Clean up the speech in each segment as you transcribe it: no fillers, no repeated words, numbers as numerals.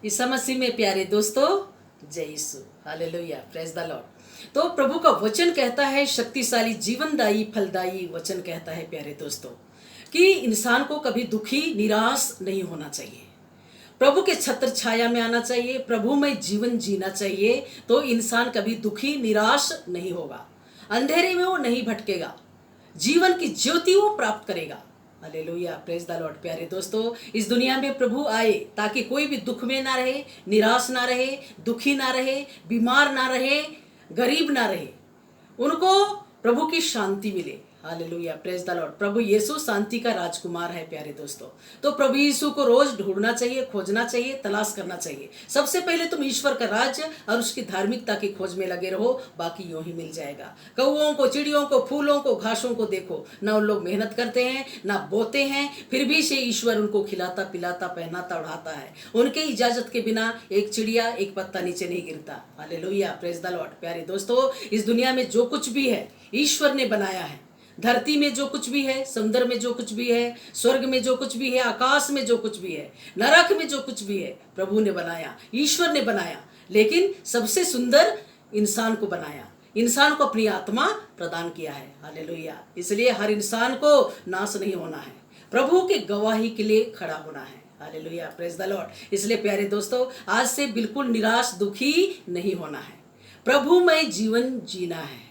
ईसा मसीह में प्यारे दोस्तों, जय यीशु, हालेलुया, प्रेज द लॉर्ड। तो प्रभु का वचन कहता है, शक्तिशाली जीवनदायी फलदायी वचन कहता है प्यारे दोस्तों, कि इंसान को कभी दुखी निराश नहीं होना चाहिए। प्रभु के छत्र छाया में आना चाहिए, प्रभु में जीवन जीना चाहिए। तो इंसान कभी दुखी निराश नहीं होगा, अंधेरे में वो नहीं भटकेगा, जीवन की ज्योति वो प्राप्त करेगा। Hallelujah, praise the Lord. प्यारे दोस्तों, इस दुनिया में प्रभु आए ताकि कोई भी दुख में ना रहे, निराश ना रहे, दुखी ना रहे, बीमार ना रहे, गरीब ना रहे, उनको प्रभु की शांति मिले। Hallelujah, praise the lord. प्रभु यीशु शांति का राजकुमार है प्यारे दोस्तों। तो प्रभु यीशु को रोज ढूंढना चाहिए, खोजना चाहिए, तलाश करना चाहिए। सबसे पहले तुम ईश्वर का राज्य और उसकी धार्मिकता की खोज में लगे रहो, बाकी यूं ही मिल जाएगा। कौओं को, चिड़ियों को, फूलों को, घासों को देखो, ना उन लोग मेहनत करते हैं, ना बोते हैं, फिर भी से ईश्वर उनको खिलाता, पिलाता, पहनाता, उड़ाता है। उनके इजाजत के बिना एक चिड़िया, एक पत्ता नीचे नहीं गिरता। Hallelujah, praise the Lord. प्यारे दोस्तों, इस दुनिया में जो कुछ भी है ईश्वर ने बनाया है। धरती में जो कुछ भी है, समुद्र में जो कुछ भी है, स्वर्ग में जो कुछ भी है, आकाश में जो कुछ भी है, नरक में जो कुछ भी है, प्रभु ने बनाया, ईश्वर ने बनाया। लेकिन सबसे सुंदर इंसान को बनाया, इंसान को अपनी आत्मा प्रदान किया है। हालेलुया। इसलिए हर इंसान को नाश नहीं होना है, प्रभु के गवाही के लिए खड़ा होना है। Hallelujah, praise the Lord. इसलिए प्यारे दोस्तों, आज से बिल्कुल निराश दुखी नहीं होना है, प्रभु में जीवन जीना है,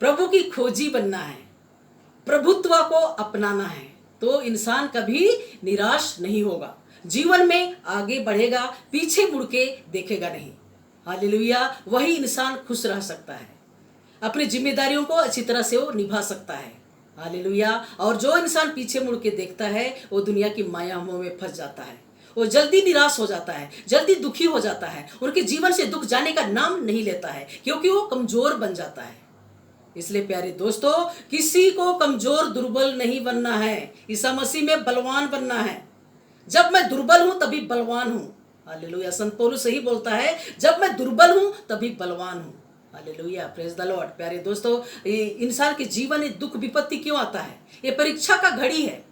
प्रभु की खोजी बनना है, प्रभुत्व को अपनाना है। तो इंसान कभी निराश नहीं होगा, जीवन में आगे बढ़ेगा, पीछे मुड़ के देखेगा नहीं। हालेलुया। वही इंसान खुश रह सकता है, अपनी जिम्मेदारियों को अच्छी तरह से वो निभा सकता है। हालेलुया। और जो इंसान पीछे मुड़ के देखता है, वो दुनिया की माया मोह में फंस जाता है, वो जल्दी निराश हो जाता है, जल्दी दुखी हो जाता है, उनके जीवन से दुख जाने का नाम नहीं लेता है, क्योंकि वो कमजोर बन जाता है। इसलिए प्यारे दोस्तों, किसी को कमजोर दुर्बल नहीं बनना है, ईसा मसीह में बलवान बनना है। जब मैं दुर्बल हूं तभी बलवान हूं। हालेलुया। संत पौलुस सही बोलता है, जब मैं दुर्बल हूं तभी बलवान हूं। Hallelujah, praise the Lord. प्यारे दोस्तों, इंसान के जीवन में दुख विपत्ति क्यों आता है? ये परीक्षा का घड़ी है।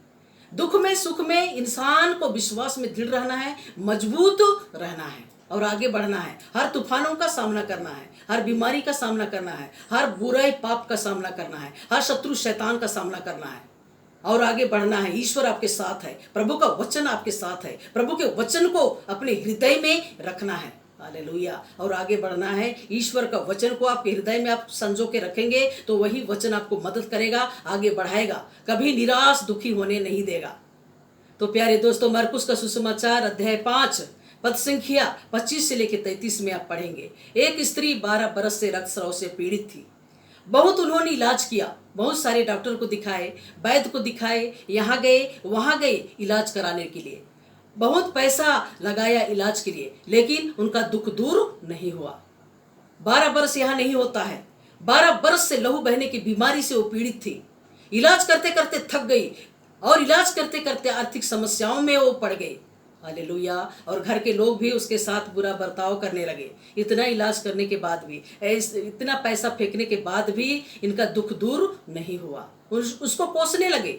दुख में सुख में इंसान को विश्वास में दृढ़ रहना है, मजबूत रहना है और आगे बढ़ना है। हर तूफानों का सामना करना है, हर बीमारी का सामना करना है, हर बुराई पाप का सामना करना है, हर शत्रु शैतान का सामना करना है और आगे बढ़ना है। ईश्वर आपके साथ है, प्रभु का वचन आपके साथ है, प्रभु के वचन को अपने हृदय में रखना है। हालेलुया। और आगे बढ़ना है। ईश्वर का वचन को आपके हृदय में आप संजो के रखेंगे तो वही वचन आपको मदद करेगा, आगे बढ़ाएगा, कभी निराश दुखी होने नहीं देगा। तो प्यारे दोस्तों, मरकुस का सुसमाचार अध्याय 5 पद संख्या 25 से लेकर 33 में आप पढ़ेंगे। एक स्त्री 12 बरस से रक्तस्राव से पीड़ित थी। बहुत उन्होंने इलाज किया, बहुत सारे डॉक्टर को दिखाए, वैद्य को दिखाए, यहाँ गए वहाँ गए इलाज कराने के लिए, बहुत पैसा लगाया इलाज के लिए, लेकिन उनका दुख दूर नहीं हुआ। 12 बरस यहाँ नहीं होता है, 12 बरस से लहू बहने की बीमारी से वो पीड़ित थी। इलाज करते करते थक गई और इलाज करते करते आर्थिक समस्याओं में वो पड़ गई। हालेलुया। और घर के लोग भी उसके साथ बुरा बर्ताव करने लगे। इतना इलाज करने के बाद भी, इतना पैसा फेंकने के बाद भी इनका दुख दूर नहीं हुआ, उसको कोसने लगे।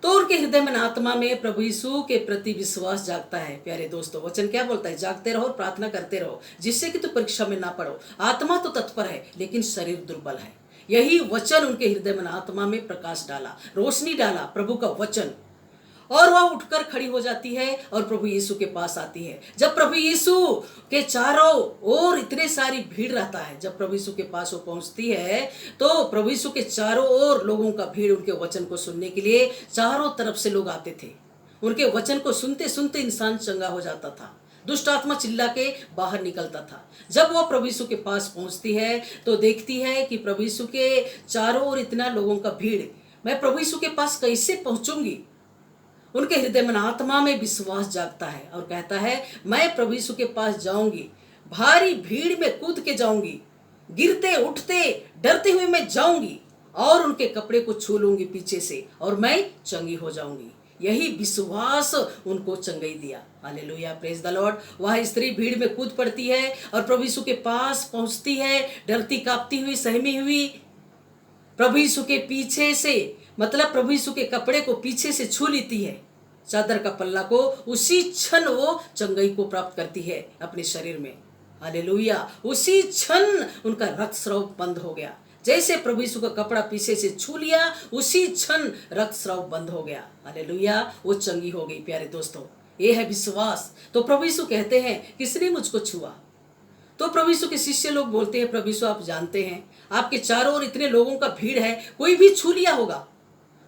तो उनके हृदय में आत्मा में प्रभु यीशु के प्रति विश्वास जागता है। प्यारे दोस्तों, वचन क्या बोलता है? जागते रहो और प्रार्थना करते रहो, जिससे कि तू परीक्षा में ना पड़ो। आत्मा तो तत्पर है लेकिन शरीर दुर्बल है। यही वचन उनके हृदय में आत्मा में प्रकाश डाला, रोशनी डाला, प्रभु का वचन, और वह उठकर खड़ी हो जाती है और प्रभु यीशु के पास आती है। जब प्रभु यीशु के चारों ओर इतने सारी भीड़ रहता है, जब प्रभु यीशु के पास वो पहुंचती है तो प्रभु यीशु के चारों ओर लोगों का भीड़ उनके वचन को सुनने के लिए चारों तरफ से लोग आते थे। उनके वचन को सुनते सुनते इंसान चंगा हो जाता था, दुष्ट आत्मा चिल्ला के बाहर निकलता था। जब वो प्रभु यीशु के पास पहुंचती है तो देखती है कि प्रभु यीशु के चारों ओर इतना लोगों का भीड़, मैं प्रभु यीशु के पास कैसे पहुंचूंगी? उनके हृदय में आत्मा में विश्वास जागता है और कहता है, मैं प्रभु यीशु के पास जाऊंगी, भारी भीड़ में कूद के जाऊंगी, गिरते उठते डरते हुए मैं जाऊंगी और उनके कपड़े को छू लूंगी पीछे से और मैं चंगी हो जाऊंगी। यही विश्वास उनको चंगाई दिया। Hallelujah, praise the Lord. वह स्त्री भीड़ में कूद पड़ती है और प्रभु यीशु के पास पहुंचती है, डरती कांपती हुई, सहमी हुई, प्रभु यीशु के पीछे से, मतलब प्रभु यीशु के कपड़े को पीछे से छू लेती है चादर का पल्ला को, उसी क्षण वो चंगाई को प्राप्त करती है अपने शरीर में। हालेलुया। उसी क्षण उनका रक्तस्राव बंद हो गया। जैसे प्रभु यीशु का कपड़ा पीछे से छू लिया, उसी क्षण रक्तस्राव बंद हो गया। हालेलुया। वो चंगी हो गई। प्यारे दोस्तों, ये है विश्वास। तो प्रभु यीशु कहते हैं, किसने मुझको छुआ? तो प्रभु यीशु के शिष्य लोग बोलते हैं, प्रभु यीशु आप जानते हैं आपके चारों ओर इतने लोगों का भीड़ है, कोई भी छू लिया होगा।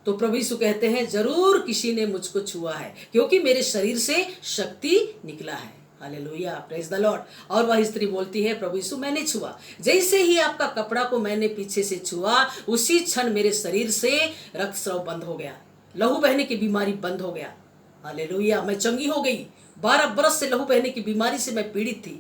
तो प्रभु यीशु कहते हैं, जरूर किसी ने मुझको छुआ है, क्योंकि मेरे शरीर से शक्ति निकला है। Hallelujah, praise the Lord. और वह स्त्री बोलती है, प्रभु यीशु मैंने छुआ, जैसे ही आपका कपड़ा को मैंने पीछे से छुआ, उसी क्षण मेरे शरीर से रक्तस्राव बंद हो गया, लहू बहने की बीमारी बंद हो गया। हालेलुया, मैं चंगी हो गई। 12 बरस से लहू बहने की बीमारी से मैं पीड़ित थी,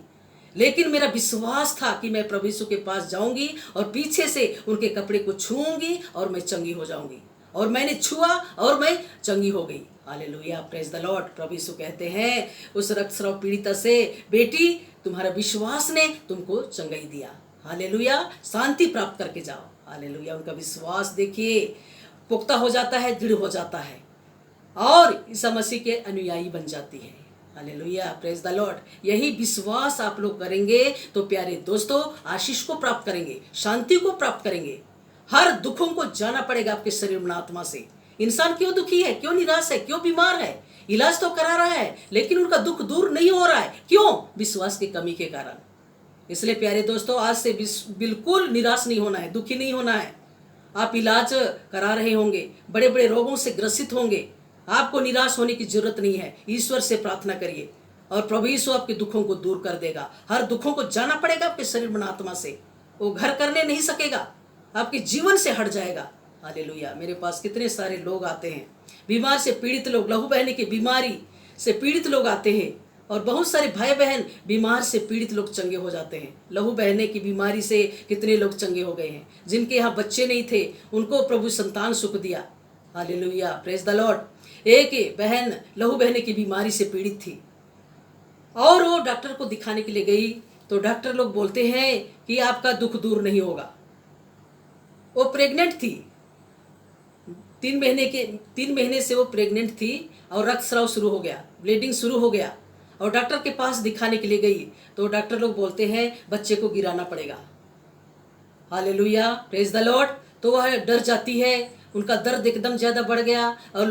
लेकिन मेरा विश्वास था कि मैं प्रभु यीशु के पास जाऊंगी और पीछे से उनके कपड़े को छूऊंगी और मैं चंगी हो जाऊंगी। और मैंने छुआ और मैं चंगी हो गई। Hallelujah, praise the lord. प्रभु यीशु कहते हैं उस रक्तस्राव पीड़िता से, बेटी तुम्हारा विश्वास ने तुमको चंगाई दिया। हालेलुया, शांति प्राप्त करके जाओ। हालेलुया, उनका विश्वास देखिए पुख्ता हो जाता है, दृढ़ हो जाता है और ईसा मसीह के अनुयायी बन जाती है। Hallelujah, praise the Lord. यही विश्वास आप लोग करेंगे तो प्यारे दोस्तों आशीष को प्राप्त करेंगे, शांति को प्राप्त करेंगे। हर दुखों को जाना पड़ेगा आपके शरीर में, आत्मा से। इंसान क्यों दुखी है, क्यों निराश है, क्यों बीमार है? इलाज तो करा रहा है, लेकिन उनका दुख दूर नहीं हो रहा है। क्यों? विश्वास की कमी के कारण। इसलिए प्यारे दोस्तों आज से बिल्कुल निराश नहीं होना है, दुखी नहीं होना है। आप इलाज करा रहे होंगे, बड़े बड़े रोगों से ग्रसित होंगे, आपको निराश होने की जरूरत नहीं है। ईश्वर से प्रार्थना करिए और प्रभु यीशु आपके दुखों को दूर कर देगा। हर दुखों को जाना पड़ेगा आपके शरीर में, आत्मा से। वो घर करने नहीं सकेगा, आपके जीवन से हट जाएगा। हालेलुया। मेरे पास कितने सारे लोग आते हैं, बीमार से पीड़ित लोग, लहू बहने की बीमारी से पीड़ित लोग आते हैं, और बहुत सारे भाई बहन बीमार से पीड़ित लोग चंगे हो जाते हैं। लहू बहने की बीमारी से कितने लोग चंगे हो गए हैं। जिनके यहाँ बच्चे नहीं थे उनको प्रभु संतान सुख दिया। Hallelujah, praise the Lord. एक बहन लहू बहने की बीमारी से पीड़ित थी और वो डॉक्टर को दिखाने के लिए गई, तो डॉक्टर लोग बोलते हैं कि आपका दुख दूर नहीं होगा। वो प्रेग्नेंट थी, 3 महीने से वो प्रेग्नेंट थी और रक्तस्राव शुरू हो गया, ब्लीडिंग शुरू हो गया, और डॉक्टर के पास दिखाने के लिए गई तो डॉक्टर लोग बोलते हैं बच्चे को गिराना पड़ेगा। Hallelujah, praise the Lord. तो वह डर जाती है, उनका दर्द एकदम ज्यादा बढ़ गया और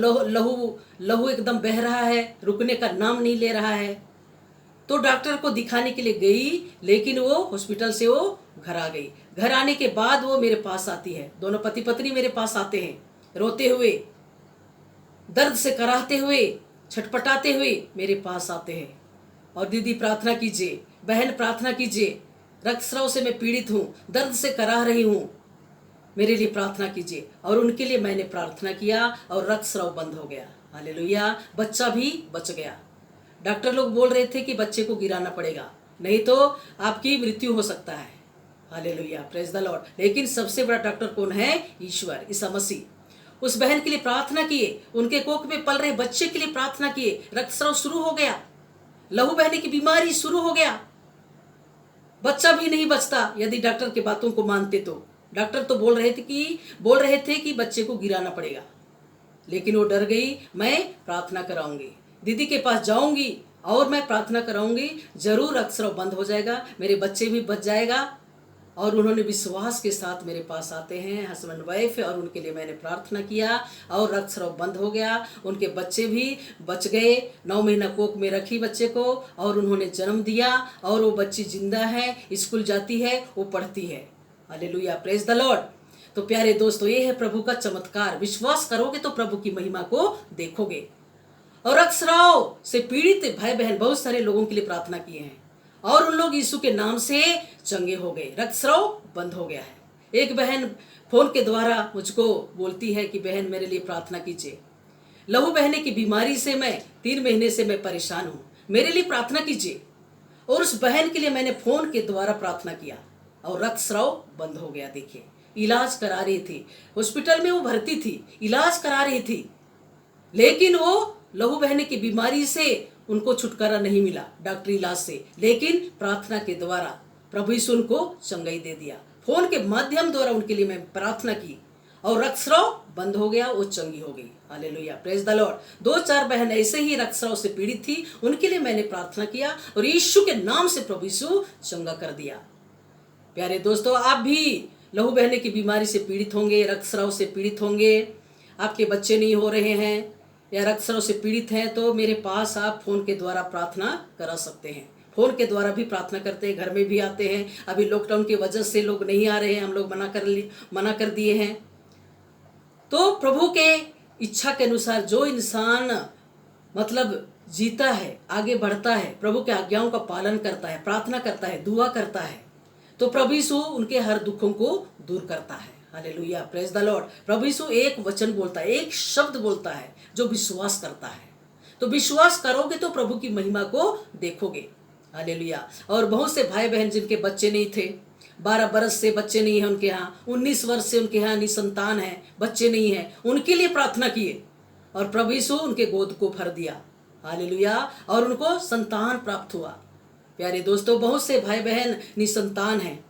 लहू एकदम बह रहा है, रुकने का नाम नहीं ले रहा है। तो डॉक्टर को दिखाने के लिए गई, लेकिन वो हॉस्पिटल से वो घर आ गई। घर आने के बाद वो मेरे पास आती है, दोनों पति पत्नी मेरे पास आते हैं, रोते हुए, दर्द से कराहते हुए, छटपटाते हुए मेरे पास आते हैं। और दीदी प्रार्थना कीजिए, बहन प्रार्थना कीजिए, रक्तस्राव से मैं पीड़ित हूँ, दर्द से कराह रही हूँ, मेरे लिए प्रार्थना कीजिए। और उनके लिए मैंने प्रार्थना किया और रक्तस्राव बंद हो गया। हालेलुया, बच्चा भी बच गया। डॉक्टर लोग बोल रहे थे कि बच्चे को गिराना पड़ेगा, नहीं तो आपकी मृत्यु हो सकता है। Hallelujah, praise the Lord. लेकिन सबसे बड़ा डॉक्टर कौन है? ईश्वर, ईसा मसीह। उस बहन के लिए प्रार्थना किए, उनके कोख में पल रहे बच्चे के लिए प्रार्थना किए, रक्तस्राव शुरू हो गया, लहू बहने की बीमारी शुरू हो गया, बच्चा भी नहीं बचता यदि डॉक्टर की बातों को मानते तो। डॉक्टर तो बोल रहे थे कि बच्चे को गिराना पड़ेगा, लेकिन वो डर गई। मैं प्रार्थना कराऊंगी, दीदी के पास जाऊंगी और मैं प्रार्थना कराऊंगी, जरूर रक्तस्राव बंद हो जाएगा, मेरे बच्चे भी बच जाएगा। और उन्होंने विश्वास के साथ मेरे पास आते हैं, हस्बैंड वाइफ, और उनके लिए मैंने प्रार्थना किया और रक्तस्राव बंद हो गया, उनके बच्चे भी बच गए। 9 महीना कोख में रखी बच्चे को और उन्होंने जन्म दिया और वो बच्ची जिंदा है, स्कूल जाती है, वो पढ़ती है। Hallelujah, praise the Lord. तो प्यारे दोस्तों, ये है प्रभु का चमत्कार। विश्वास करोगे तो प्रभु की महिमा को देखोगे। और रक्तस्राव से पीड़ित भाई बहन बहुत सारे लोगों के लिए प्रार्थना किए हैं और उन लोग यीशु के नाम से चंगे हो गए, रक्तस्राव बंद हो गया है। एक बहन फोन के द्वारा मुझको बोलती है कि बहन मेरे लिए प्रार्थना कीजिए, लहू बहने की बीमारी से मैं 3 महीने से मैं परेशान हूँ, मेरे लिए प्रार्थना कीजिए। और उस बहन के लिए मैंने फोन के द्वारा प्रार्थना किया और रक्तस्राव बंद हो गया। देखिए, इलाज करा रही थी, हॉस्पिटल में वो भर्ती थी, इलाज करा रही थी, लेकिन वो लहू बहने की बीमारी से उनको छुटकारा नहीं मिला डॉक्टरी इलाज से, लेकिन प्रार्थना के द्वारा प्रभु यीशु उनको चंगाई दे दिया। फोन के माध्यम द्वारा उनके लिए मैं प्रार्थना की और रक्तस्राव बंद हो गया, वो चंगी हो गई। Hallelujah, praise the Lord. 2-4 बहन ऐसे ही रक्तस्राव से पीड़ित थी, उनके लिए मैंने प्रार्थना किया और यीशु के नाम से प्रभु यीशु चंगा कर दिया। प्यारे दोस्तों, आप भी लहू बहने की बीमारी से पीड़ित होंगे, रक्तस्राव से पीड़ित होंगे, आपके बच्चे नहीं हो रहे हैं या रक्तस्राव से पीड़ित हैं, तो मेरे पास आप फोन के द्वारा प्रार्थना करा सकते हैं। फोन के द्वारा भी प्रार्थना करते हैं, घर में भी आते हैं। अभी लॉकडाउन की वजह से लोग नहीं आ रहे हैं, हम लोग मना कर दिए हैं। तो प्रभु के इच्छा के अनुसार जो इंसान मतलब जीता है, आगे बढ़ता है, प्रभु के आज्ञाओं का पालन करता है, प्रार्थना करता है, दुआ करता है, तो प्रभु यीशु उनके हर दुखों को दूर करता है। Hallelujah, praise the lord. प्रभु यीशु एक वचन बोलता है, एक शब्द बोलता है जो विश्वास करता है। तो विश्वास करोगे तो प्रभु की महिमा को देखोगे। हालेलुया। और बहुत से भाई बहन जिनके बच्चे नहीं थे, 12 बरस से बच्चे नहीं है उनके यहाँ, 19 वर्ष से उनके यहाँ निसंतान है, बच्चे नहीं है, उनके लिए प्रार्थना किए और प्रभु यीशु उनके गोद को भर दिया। हालेलुया, और उनको संतान प्राप्त हुआ। प्यारे दोस्तों, बहुत से भाई बहन निसंतान हैं,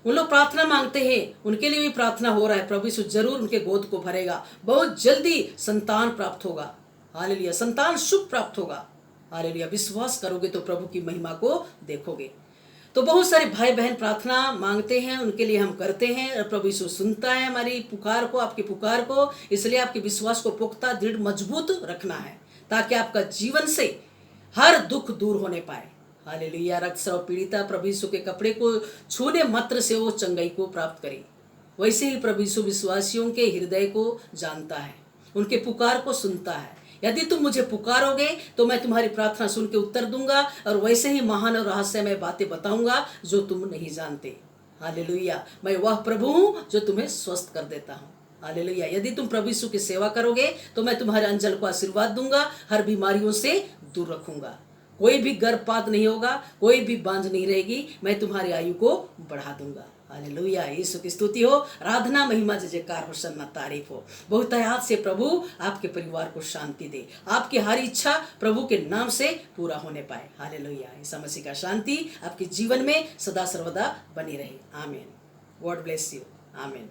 उन लोग प्रार्थना मांगते हैं, उनके लिए भी प्रार्थना हो रहा है। प्रभु यीशु जरूर उनके गोद को भरेगा, बहुत जल्दी संतान प्राप्त होगा। हालेलुया, संतान सुख प्राप्त होगा। हालेलुया, विश्वास करोगे तो प्रभु की महिमा को देखोगे। तो बहुत सारे भाई बहन प्रार्थना मांगते हैं, उनके लिए हम करते हैं और प्रभु यीशु सुनता है हमारी पुकार को, आपकी पुकार को। इसलिए आपके विश्वास को पुख्ता, दृढ़, मजबूत रखना है ताकि आपका जीवन से हर दुख दूर होने पाए। हालेलुया, रक्तस्राव पीड़िता प्रभु यीशु के कपड़े को छूने मात्र से वो चंगाई को प्राप्त करे। वैसे ही प्रभु यीशु विश्वासियों के हृदय को जानता है, उनके पुकार को सुनता है। यदि तुम मुझे पुकारोगे तो मैं तुम्हारी प्रार्थना सुन के उत्तर दूंगा और वैसे ही महान और रहस्यमय बातें बताऊंगा जो तुम नहीं जानते। हालेलुया, मैं वह प्रभु हूँ जो तुम्हें स्वस्थ कर देता हूँ। हालेलुया, यदि तुम प्रभु यीशु की सेवा करोगे तो मैं तुम्हारे अंजल को आशीर्वाद दूंगा, हर बीमारियों से दूर रखूंगा। कोई भी गर्भपात नहीं होगा, कोई भी बांझ नहीं रहेगी, मैं तुम्हारी आयु को बढ़ा दूंगा। हालेलुया, यीशु की स्तुति हो, आराधना, महिमा, जय जयकार, होशन्ना, तारीफ हो। बहुतायत से प्रभु आपके परिवार को शांति दे, आपकी हर इच्छा प्रभु के नाम से पूरा होने पाए। हालेलुया, ईसा मसीह का शांति आपके जीवन में सदा सर्वदा बनी रहे। आमीन। God bless you. आमीन।